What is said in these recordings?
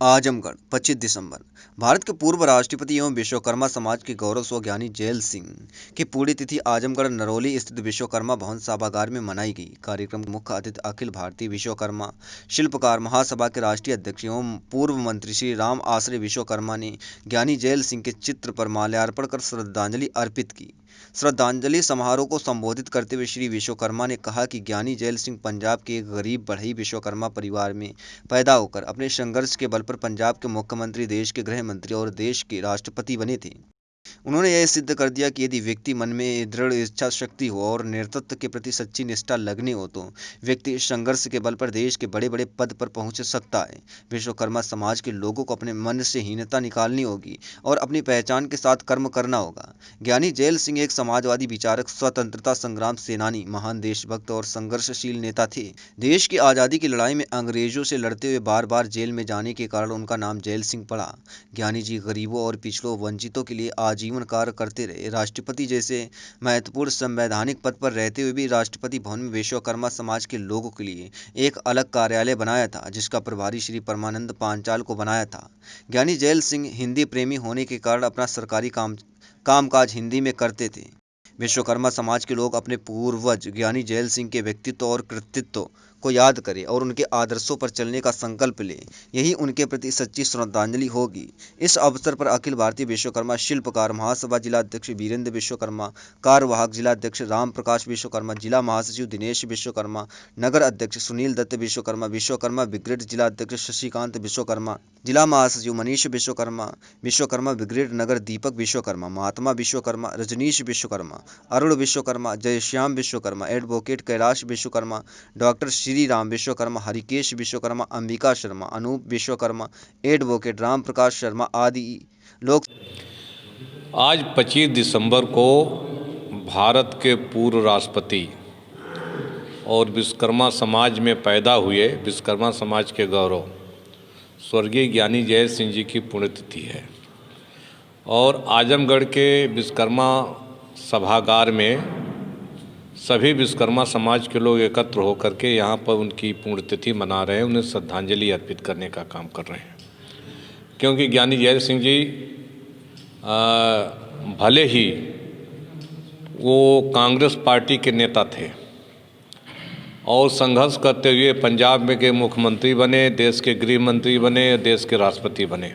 आजमगढ़ 25 दिसंबर। भारत के पूर्व राष्ट्रपति एवं विश्वकर्मा समाज के गौरव स्व ज्ञानी जैल सिंह की पुण्यतिथि आजमगढ़ नरौली स्थित विश्वकर्मा भवन सभागार में मनाई गई। कार्यक्रम के मुख्य अतिथि अखिल भारतीय विश्वकर्मा शिल्पकार महासभा के राष्ट्रीय अध्यक्ष एवं पूर्व मंत्री श्री राम आश्रय विश्वकर्मा ने ज्ञानी जैल सिंह के चित्र पर माल्यार्पण कर श्रद्धांजलि अर्पित की। श्रद्धांजलि समारोह को संबोधित करते हुए श्री विश्वकर्मा ने कहा कि ज्ञानी जैल सिंह पंजाब के एक गरीब बढ़ई विश्वकर्मा परिवार में पैदा होकर अपने संघर्ष के बल पर पंजाब के मुख्यमंत्री, देश के गृह मंत्री और देश के राष्ट्रपति बने थे। उन्होंने यह सिद्ध कर दिया कि यदि व्यक्ति मन में दृढ़ इच्छा शक्ति हो और नेतृत्व के प्रति सच्ची निष्ठा लगनी हो तो व्यक्ति संघर्ष के बल पर देश के बड़े बड़े पद पर पहुंच सकता है। विश्वकर्मा समाज के लोगों को अपने मन से हीनता निकालनी होगी और अपनी पहचान के साथ कर्म करना होगा। ज्ञानी जैल सिंह एक समाजवादी विचारक, स्वतंत्रता संग्राम सेनानी, महान देशभक्त और संघर्षशील नेता थे। देश की आज़ादी की लड़ाई में अंग्रेजों से लड़ते हुए बार बार जेल में जाने के कारण उनका नाम जैल सिंह पड़ा। ज्ञानी जी गरीबों और पिछड़ों वंचितों के लिए आजीवन कार्य करते रहे। राष्ट्रपति जैसे महत्वपूर्ण संवैधानिक पद पर रहते हुए भी राष्ट्रपति भवन में विश्वकर्मा समाज के लोगों के लिए एक अलग कार्यालय बनाया था, जिसका प्रभारी श्री परमानंद पांचाल को बनाया था। ज्ञानी जैल सिंह हिंदी प्रेमी होने के कारण अपना सरकारी कामकाज हिंदी में करते थे। विश्वकर्मा समाज के लोग अपने पूर्वज ज्ञानी जैल सिंह के व्यक्तित्व और कृतित्व को याद करें और उनके आदर्शों पर चलने का संकल्प लें। यही उनके प्रति सच्ची श्रद्धांजलि होगी। इस अवसर पर अखिल भारतीय विश्वकर्मा शिल्पकार महासभा जिला अध्यक्ष वीरेंद्र विश्वकर्मा, कार्यवाहक जिला अध्यक्ष राम प्रकाश विश्वकर्मा, जिला महासचिव दिनेश विश्वकर्मा, नगर अध्यक्ष सुनील दत्त विश्वकर्मा, विश्वकर्मा ब्रिगेड जिला अध्यक्ष शशिकांत विश्वकर्मा, जिला महासचिव मनीष विश्वकर्मा, विश्वकर्मा ब्रिगेड नगर Deepak Vishwakarma, Mahatma Vishwakarma, Rajnish Vishwakarma, Arun Vishwakarma, Jaishyam Vishwakarma, advocate Kailash Vishwakarma, doctor Shri Ram Vishwakarma, Harikesh Vishwakarma, Ambika Sharma, Anup Vishwakarma, advocate Ram Prakash Sharma आदि लोग। आज 25 दिसंबर को भारत के पूर्व राष्ट्रपति और विश्वकर्मा समाज में पैदा हुए विश्वकर्मा समाज के गौरव स्वर्गीय ज्ञानी जैल सिंह जी की पुण्यतिथि है और आजमगढ़ के विश्वकर्मा सभागार में सभी विश्वकर्मा समाज के लोग एकत्र होकर के यहाँ पर उनकी पुण्यतिथि मना रहे हैं, उन्हें श्रद्धांजलि अर्पित करने का काम कर रहे हैं। क्योंकि ज्ञानी जैल सिंह जी भले ही वो कांग्रेस पार्टी के नेता थे और संघर्ष करते हुए पंजाब में के मुख्यमंत्री बने, देश के गृह मंत्री बने, देश के राष्ट्रपति बने।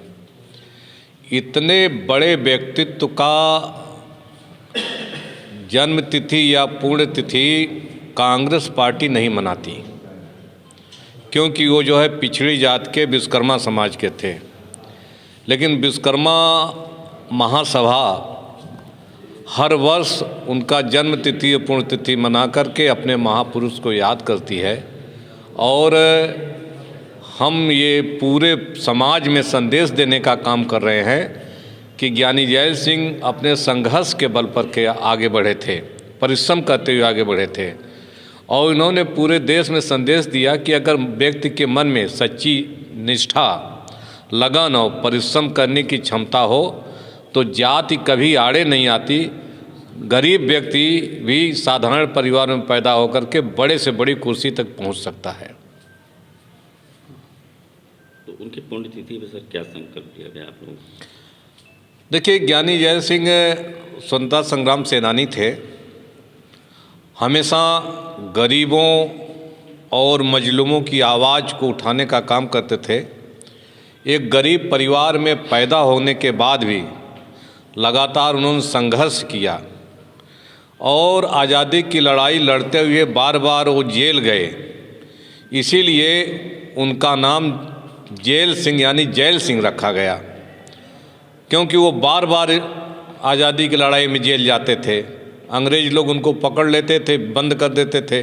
इतने बड़े व्यक्तित्व का जन्म तिथि या पुण्यतिथि कांग्रेस पार्टी नहीं मनाती, क्योंकि वो जो है पिछड़ी जात के विश्वकर्मा समाज के थे। लेकिन विश्वकर्मा महासभा हर वर्ष उनका जन्म तिथि और पुण्यतिथि मना करके अपने महापुरुष को याद करती है और हम ये पूरे समाज में संदेश देने का काम कर रहे हैं कि ज्ञानी जैल सिंह अपने संघर्ष के बल पर के आगे बढ़े थे, परिश्रम करते हुए आगे बढ़े थे और इन्होंने पूरे देश में संदेश दिया कि अगर व्यक्ति के मन में सच्ची निष्ठा, लगन और परिश्रम करने की क्षमता हो तो जाति कभी आड़े नहीं आती। गरीब व्यक्ति भी साधारण परिवार में पैदा होकर के बड़े से बड़ी कुर्सी तक पहुंच सकता है। तो उनकी पुण्यतिथि में सर क्या संकल्प लिया गया आप लोग? देखिए, ज्ञानी जैल सिंह स्वतंत्रता संग्राम सेनानी थे। हमेशा गरीबों और मजलूमों की आवाज़ को उठाने का काम करते थे। एक गरीब परिवार में पैदा होने के बाद भी लगातार उन्होंने संघर्ष किया और आज़ादी की लड़ाई लड़ते हुए बार बार वो जेल गए। इसीलिए उनका नाम जैल सिंह यानी जैल सिंह रखा गया, क्योंकि वो बार बार आज़ादी की लड़ाई में जेल जाते थे। अंग्रेज लोग उनको पकड़ लेते थे, बंद कर देते थे।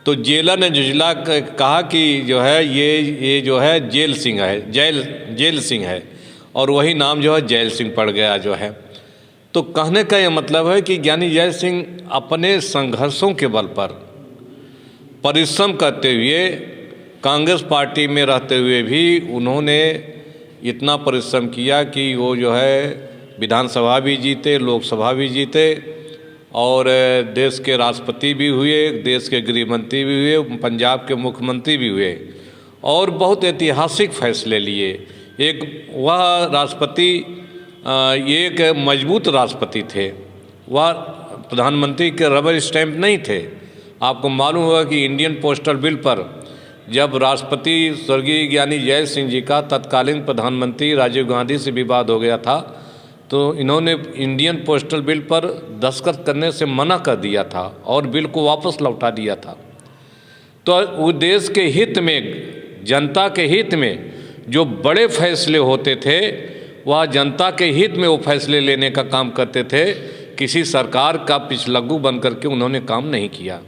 तो जेलर ने जुझला कहा कि जो है ये जो है जैल सिंह है, जैल सिंह है, और वही नाम जो है जैल सिंह पड़ गया जो है। तो कहने का ये मतलब है कि ज्ञानी जैल सिंह अपने संघर्षों के बल पर परिश्रम करते हुए कांग्रेस पार्टी में रहते हुए भी उन्होंने इतना परिश्रम किया कि वो जो है विधानसभा भी जीते, लोकसभा भी जीते और देश के राष्ट्रपति भी हुए, देश के गृह मंत्री भी हुए, पंजाब के मुख्यमंत्री भी हुए और बहुत ऐतिहासिक फैसले लिए। एक वह राष्ट्रपति एक मजबूत राष्ट्रपति थे, वह प्रधानमंत्री के रबर स्टैंप नहीं थे। आपको मालूम होगा कि इंडियन पोस्टल बिल पर जब राष्ट्रपति स्वर्गीय ज्ञानी जैल सिंह जी का तत्कालीन प्रधानमंत्री राजीव गांधी से विवाद हो गया था, तो इन्होंने इंडियन पोस्टल बिल पर दस्तखत करने से मना कर दिया था और बिल को वापस लौटा दिया था। तो वो देश के हित में, जनता के हित में जो बड़े फैसले होते थे, वह जनता के हित में वो फैसले लेने का काम करते थे। किसी सरकार का पिछलग्गू बन करके उन्होंने काम नहीं किया।